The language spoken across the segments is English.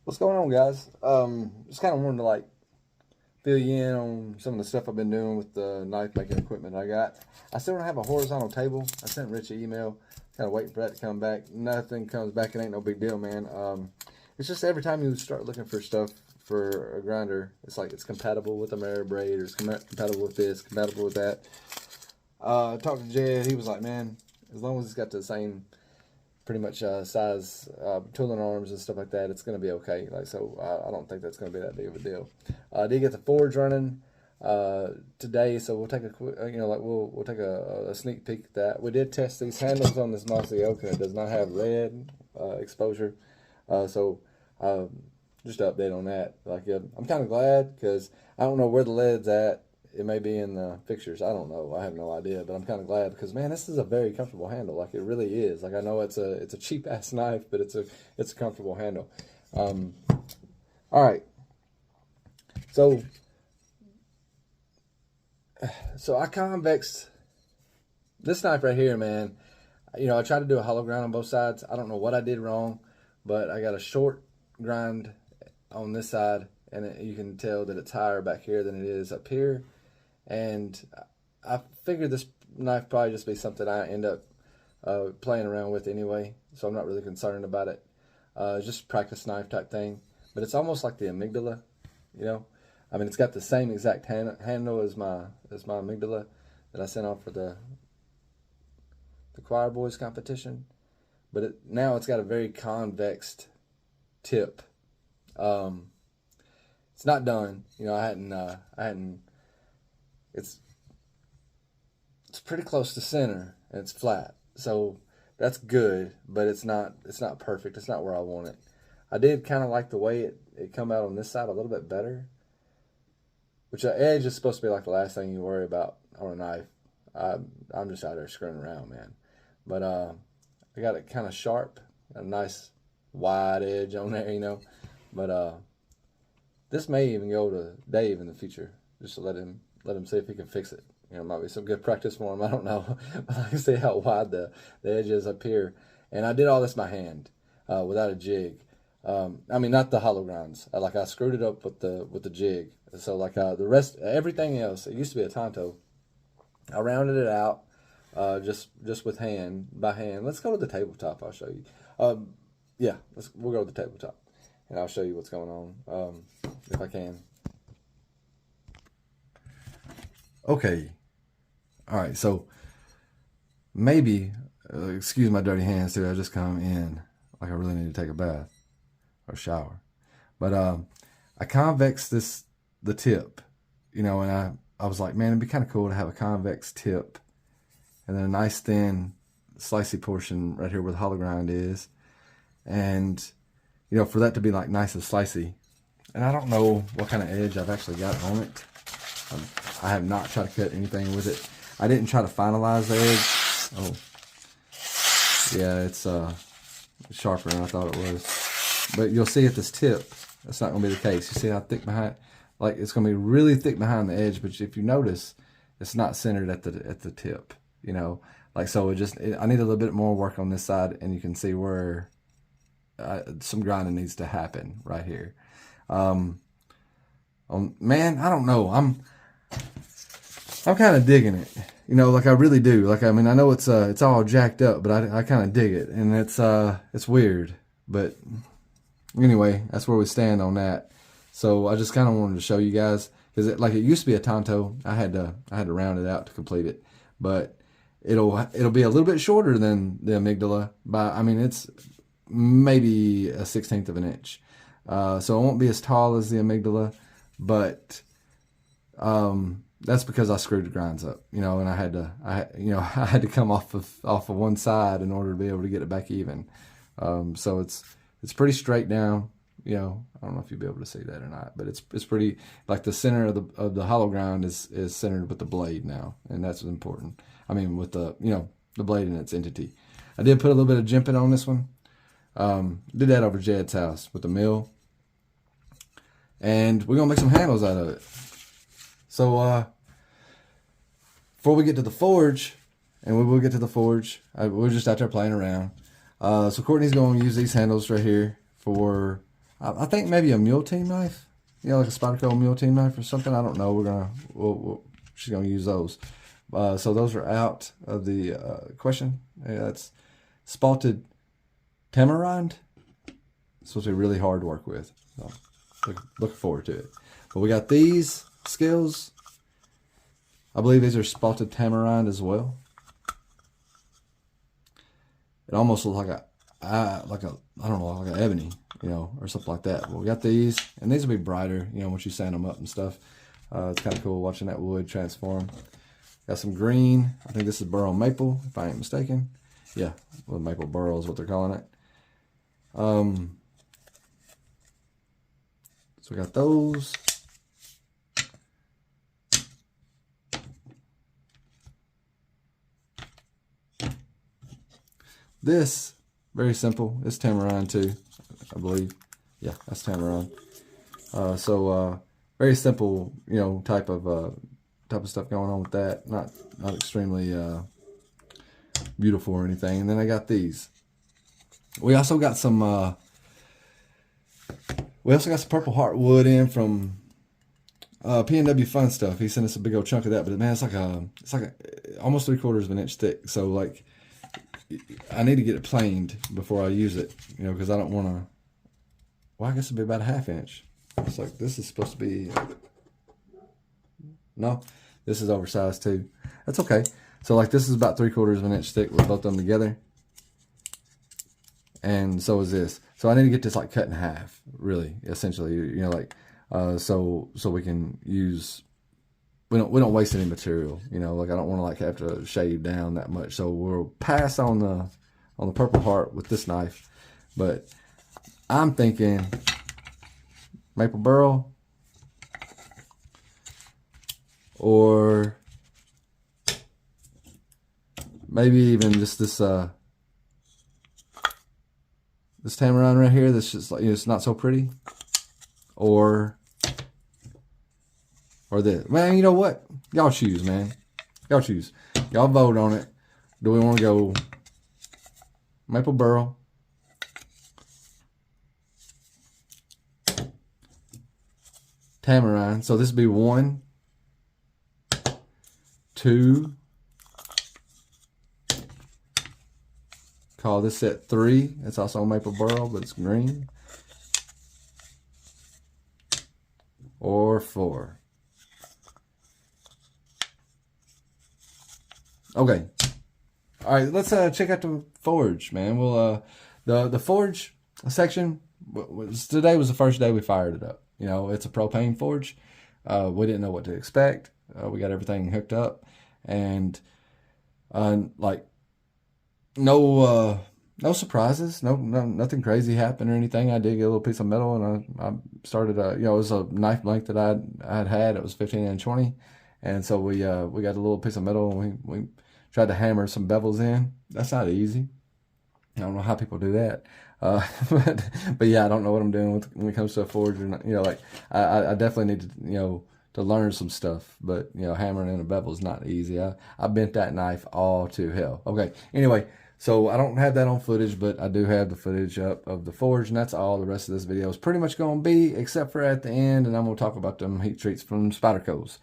What's going on, guys? Just kind of wanted to fill you in on some of the stuff I've been doing with the knife making equipment I got. I still don't have a horizontal table. I sent Rich an email, kind of waiting for that to come back. Nothing comes back. It ain't no big deal, man. It's just every time you start looking for stuff for a grinder, it's like it's compatible with a mirror braid, or it's compatible with this, compatible with that. I talked to Jed. He was like, man, as long as it's got the same pretty much size tooling arms and stuff like that, it's going to be okay. I don't think that's going to be that big of a deal. I did get the forge running today, so we'll take a quick, we'll take a sneak peek at that. We did test these handles on this mossy oak, and it does not have lead exposure. So just an update on that. I'm kind of glad because I don't know where the lead's at. It may be in the fixtures. I don't know. I have no idea, but I'm kind of glad because, man, this is a very comfortable handle. Like, it really is. Like, I know it's a cheap ass knife, but it's a comfortable handle. All right. So I convexed this knife right here, man. You know, I tried to do a hollow grind on both sides. I don't know what I did wrong, but I got a short grind on this side, and you can tell that it's higher back here than it is up here. And I figured this knife probably just be something I end up playing around with anyway, so I'm not really concerned about it. Just practice knife type thing, but it's almost like the Amygdala, you know. I mean, it's got the same exact handle as my Amygdala that I sent off for the choir boys competition, but now it's got a very convex tip. It's not done, you know. I hadn't. It's pretty close to center and it's flat, so that's good, but it's not perfect. It's not where I want it. I did kind of like the way it come out on this side a little bit better, which the edge is supposed to be like the last thing you worry about on a knife. I'm just out there screwing around, man. But I got it kind of sharp, a nice wide edge on there, you know. But this may even go to Dave in the future, just to let him see if he can fix it. You know, it might be some good practice for him. I don't know. But I can see how wide the edge is up here. And I did all this by hand without a jig. I mean, not the hollow grinds. I screwed it up with the jig. So the rest, everything else, it used to be a Tonto. I rounded it out just with by hand. Let's go to the tabletop. I'll show you. Yeah, we'll go to the tabletop, and I'll show you what's going on if I can. Okay. All right. So maybe, excuse my dirty hands too. I just come in like I really need to take a bath or shower. But I convex the tip, you know, and I was like, man, it'd be kind of cool to have a convex tip and then a nice thin slicey portion right here where the hollow grind is. And, you know, for that to be like nice and slicey. And I don't know what kind of edge I've actually got on it. I have not tried to cut anything with it. I didn't try to finalize the edge. Oh, yeah, it's sharper than I thought it was. But you'll see at this tip, that's not going to be the case. You see how thick behind? Like, it's going to be really thick behind the edge, but if you notice, it's not centered at the tip. You know, like, so I need a little bit more work on this side, and you can see where some grinding needs to happen right here. Man, I don't know. I'm kind of digging it, you know, like I really do. Like, I mean, I know it's all jacked up, but I kind of dig it, and it's weird. But anyway, that's where we stand on that. So I just kind of wanted to show you guys, because it used to be a Tonto. I had to round it out to complete it, but it'll be a little bit shorter than the Amygdala. I mean, it's maybe a 1/16 of an inch. So it won't be as tall as the Amygdala, but that's because I screwed the grinds up, you know, and I had to come off of one side in order to be able to get it back even. So it's pretty straight down, you know. I don't know if you'll be able to see that or not, but it's pretty, like, the center of the hollow grind is centered with the blade now, and that's important. I mean, with the blade in its entity. I did put a little bit of jimping on this one. Did that over Jed's house with the mill, and we're gonna make some handles out of it. So before we get to the forge, and we will get to the forge, we're just out there playing around. So Courtney's going to use these handles right here for I think maybe a mule team knife. You know, like a spyderco mule team knife or something. I don't know. She's gonna use those. So those are out of the question. Yeah, that's spalted tamarind. It's supposed to be really hard to work with. So look forward to it. But we got these scales. I believe these are spalted tamarind as well. It almost looks like I don't know, like an ebony, you know, or something like that. But we got these, and these will be brighter, you know, once you sand them up and stuff. It's kind of cool watching that wood transform. Got some green. I think this is burl maple, if I ain't mistaken. Yeah, well, maple burl is what they're calling it. So we got those. This, very simple. It's tamarind too, I believe. Yeah, that's tamarind. Very simple, you know, type of stuff going on with that. Not extremely beautiful or anything. And then I got these. We also got some purple heartwood in from P&W Fun Stuff. He sent us a big old chunk of that, but man, it's like almost 3/4 of an inch thick. So like, I need to get it planed before I use it, you know, because I don't want to. Well, I guess it'd be about a 1/2 inch. It's like this is supposed to be. No, this is oversized too. That's okay. So like this is about 3/4 of an inch thick with both of them together. And so is this. So I need to get this like cut in half, really, essentially, you know, like, so we can use, we don't waste any material, you know, like I don't want to like have to shave down that much. So we'll pass on the Purple Heart with this knife, but I'm thinking maple burl or maybe even just this this tamarind right here that's just like, you know, it's not so pretty, or this. Man, you know what? Y'all choose, man. Y'all choose. Y'all vote on it. Do we want to go maple burl, tamarind? So this would be 1, 2. Call this set 3. It's also maple burl, but it's green. Or 4. Okay. All right, let's check out the forge, man. We'll the forge section today was the first day we fired it up. You know, it's a propane forge. We didn't know what to expect. We got everything hooked up, and like no surprises, nothing crazy happened or anything. I did get a little piece of metal, and I started you know, it was a knife blank that I had. It was 15 and 20, and so we got a little piece of metal, and we tried to hammer some bevels in. That's not easy. I don't know how people do that. But yeah, I don't know what I'm doing when it comes to a forge. Or not, you know, like I definitely need to, you know, to learn some stuff. But you know, hammering in a bevel is not easy. I bent that knife all to hell. Okay. Anyway, so I don't have that on footage, but I do have the footage up of the forge, and that's all the rest of this video is pretty much going to be, except for at the end, and I'm going to talk about them heat treats from Spyderco's.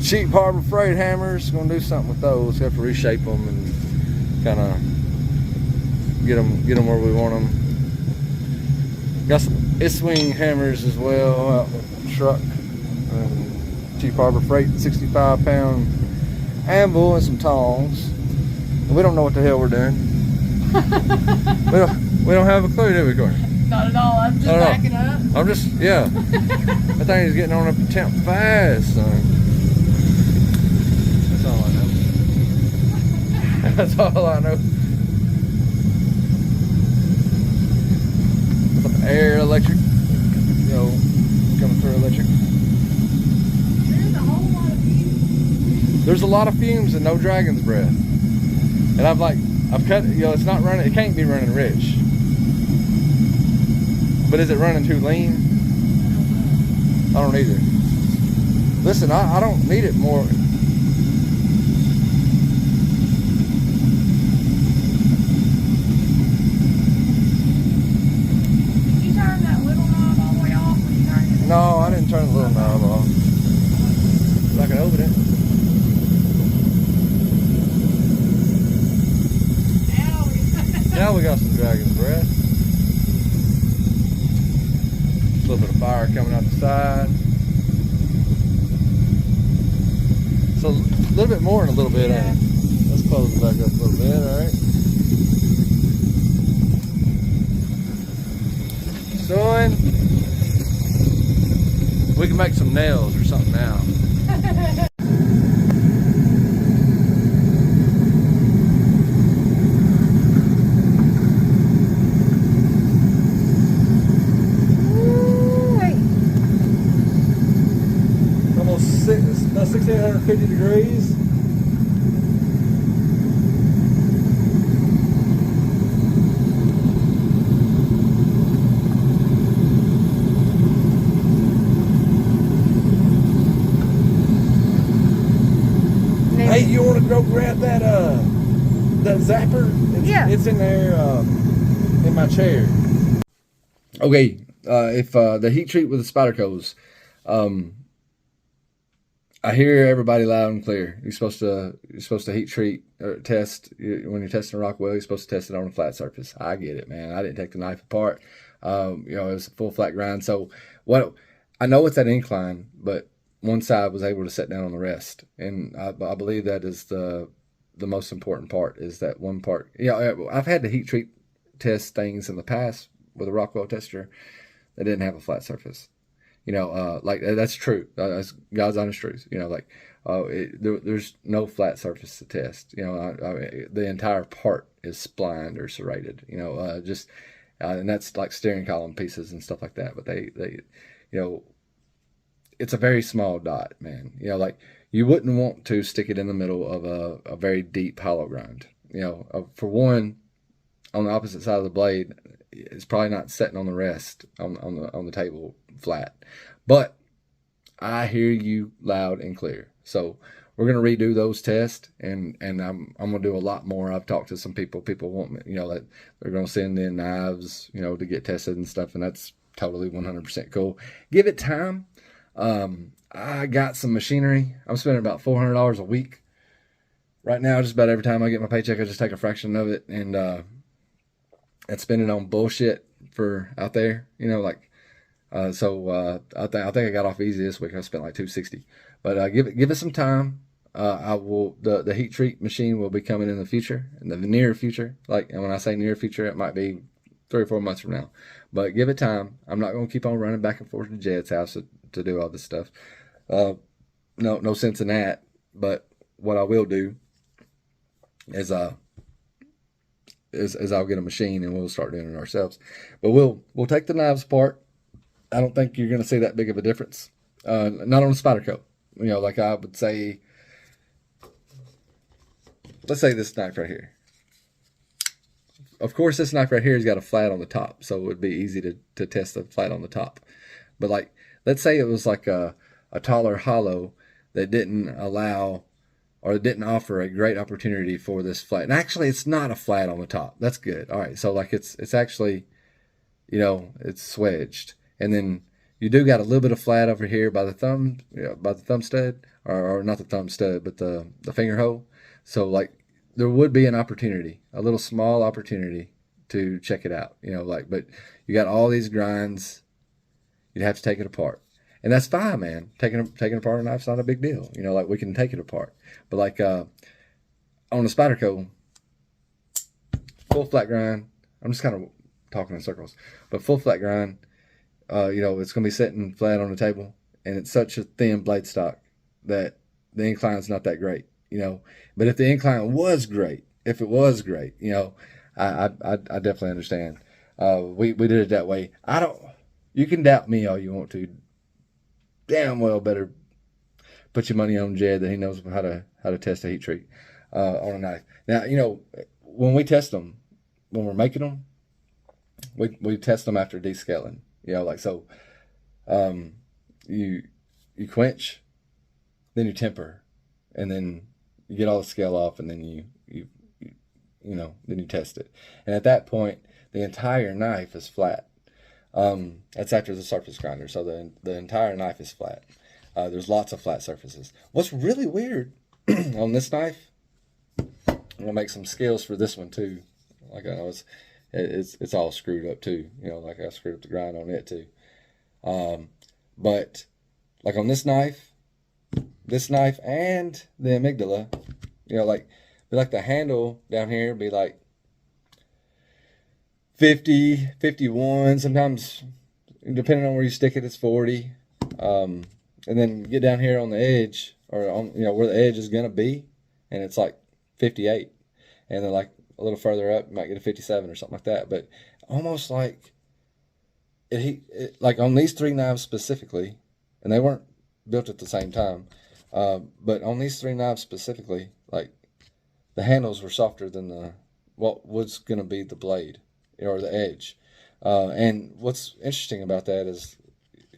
Cheap Harbor Freight hammers. Gonna do something with those. Have to reshape them and kind of get them where we want them. Got some Iswing hammers as well out in the truck. Cheap Harbor Freight 65-pound anvil and some tongs. We don't know what the hell we're doing. we don't have a clue, do we, Courtney? Not at all. I'm just backing up. I'm just, yeah. That thing is getting on a temp fast, son. That's all I know. That's all I know. Some air, electric, you know, coming through electric. There's a whole lot of fumes. There's a lot of fumes and no dragon's breath. And I've cut, you know, it's not running, it can't be running rich. But is it running too lean? I don't either. Listen, I don't need it more. Did you turn that little knob all the way off when you turned it? No, I didn't turn the little knob off. But I can open it. Now we got some dragon's breath. A little bit of fire coming out the side. So a little bit more in a little bit, ain't it? Let's close it back up a little bit, alright? Son, we can make some nails or something now. About 1,650 degrees. Hey, you want to go grab that zapper? It's in there in my chair. Okay, if the heat treat with the Spydercos, I hear everybody loud and clear. You're supposed to heat treat or test when you're testing a Rockwell. You're supposed to test it on a flat surface. I get it, man. I didn't take the knife apart. You know, it was a full flat grind. So what I know it's that incline, but one side was able to set down on the rest, and I believe that is the most important part. Is that one part? Yeah, I've had to heat treat test things in the past with a Rockwell tester that didn't have a flat surface. You know, like that's true. That's God's honest truth. You know, like there's no flat surface to test. You know, the entire part is splined or serrated. You know, and that's like steering column pieces and stuff like that. But they, you know, it's a very small dot, man. You know, like you wouldn't want to stick it in the middle of a very deep hollow grind. You know, for one, on the opposite side of the blade, it's probably not setting on the rest on the table flat. But I hear you loud and clear. So we're gonna redo those tests, and I'm gonna do a lot more. I've talked to some people. People want me, you know, that they're gonna send in knives, you know, to get tested and stuff, and that's totally 100% cool. Give it time. I got some machinery. I'm spending about $400 a week right now. Just about every time I get my paycheck, I just take a fraction of it and spend it on bullshit for out there, you know, like. So I think I got off easy this week. I spent like $260, but give it some time. I will the heat treat machine will be coming in the future, in the near future. Like, and when I say near future, it might be 3 or 4 months from now. But give it time. I'm not going to keep on running back and forth to Jed's house to do all this stuff. No sense in that. But what I will do is I'll get a machine and we'll start doing it ourselves. But we'll take the knives apart. I don't think you're going to see that big of a difference. Not on a Spyderco. You know, like I would say, let's say this knife right here. Of course, this knife right here has got a flat on the top, so it would be easy to test the flat on the top. But like, let's say it was like a taller hollow that didn't allow or didn't offer a great opportunity for this flat. And actually, it's not a flat on the top. That's good. All right, so like it's actually, you know, it's swedged. And then you do got a little bit of flat over here by the thumb, by the thumb stud, or not the thumb stud, but the finger hole. So like there would be an opportunity, a little small opportunity to check it out, you know, like, but you got all these grinds, you'd have to take it apart. And that's fine, man. Taking apart a knife's not a big deal. You know, like we can take it apart. But like on the Spyderco, full flat grind, I'm just kind of talking in circles, but full flat grind, it's going to be sitting flat on the table, and it's such a thin blade stock that the incline's not that great, But if the incline was great, if it was great, I definitely understand. We did it that way. You can doubt me all you want to. Damn well better put your money on Jed that he knows how to test a heat treat on a knife. Now, when we test them, when we're making them, we test them after descaling. You quench, then you temper, and then you get all the scale off, and then then you test it. And at that point, the entire knife is flat. That's after the surface grinder, so the entire knife is flat. There's lots of flat surfaces. What's really weird on this knife, I'm gonna make some scales for this one too. Like I know it's all screwed up too. Like I screwed up the grind on it too. But like on this knife and the Amygdala, like the handle down here be like 50, 51, sometimes depending on where you stick it, it's 40. And then get down here on the edge, or on where the edge is gonna be, and it's like 58. And then like a little further up, you might get a 57 or something like that. But almost like like on these three knives specifically, and they weren't built at the same time, but on these three knives specifically, like the handles were softer than what was gonna be the blade or the edge. And what's interesting about that is,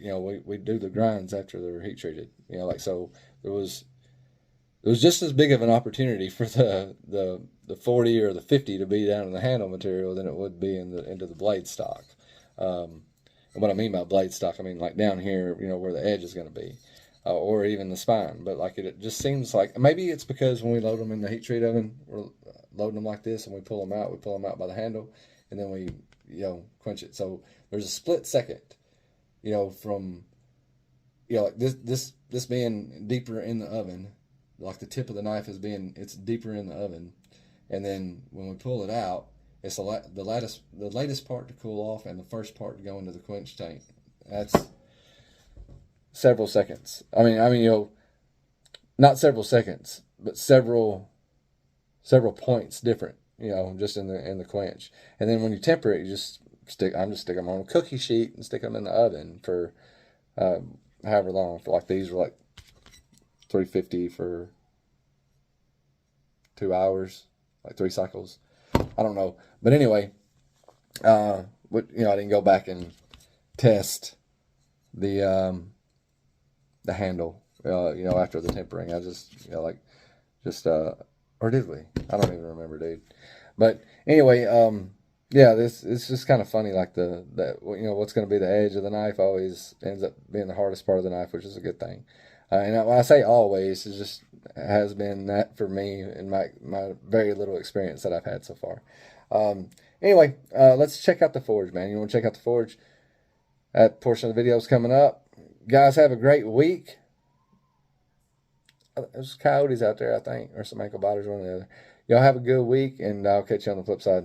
we do the grinds after they're heat treated. So there was just as big of an opportunity for the 40 or the 50 to be down in the handle material than it would be into the blade stock. And what I mean by blade stock, I mean like down here, where the edge is going to be, or even the spine. But like it just seems like maybe it's because when we load them in the heat treat oven, we're loading them like this, and we pull them out. We pull them out by the handle, and then we quench it. So there's a split second, from like this being deeper in the oven, like the tip of the knife it's deeper in the oven, and then when we pull it out, it's the latest part to cool off and the first part to go into the quench tank. That's several seconds. I mean, not several seconds, but several points different. Just in the quench. And then when you temper it, I'm just sticking them on a cookie sheet and stick them in the oven for however long. For like these were like 350 for 2 hours, like 3 cycles. I don't know, but anyway, I didn't go back and test the handle, after the tempering. I just or did we? I don't even remember, dude. But anyway, it's just kind of funny, like what's going to be the edge of the knife always ends up being the hardest part of the knife, which is a good thing. And when I say always, it just has been that for me in my very little experience that I've had so far. Anyway, let's check out the forge, man. You want to check out the forge? That portion of the video is coming up. Guys, have a great week. There's coyotes out there, I think, or some ankle biters, one or the other. Y'all have a good week, and I'll catch you on the flip side.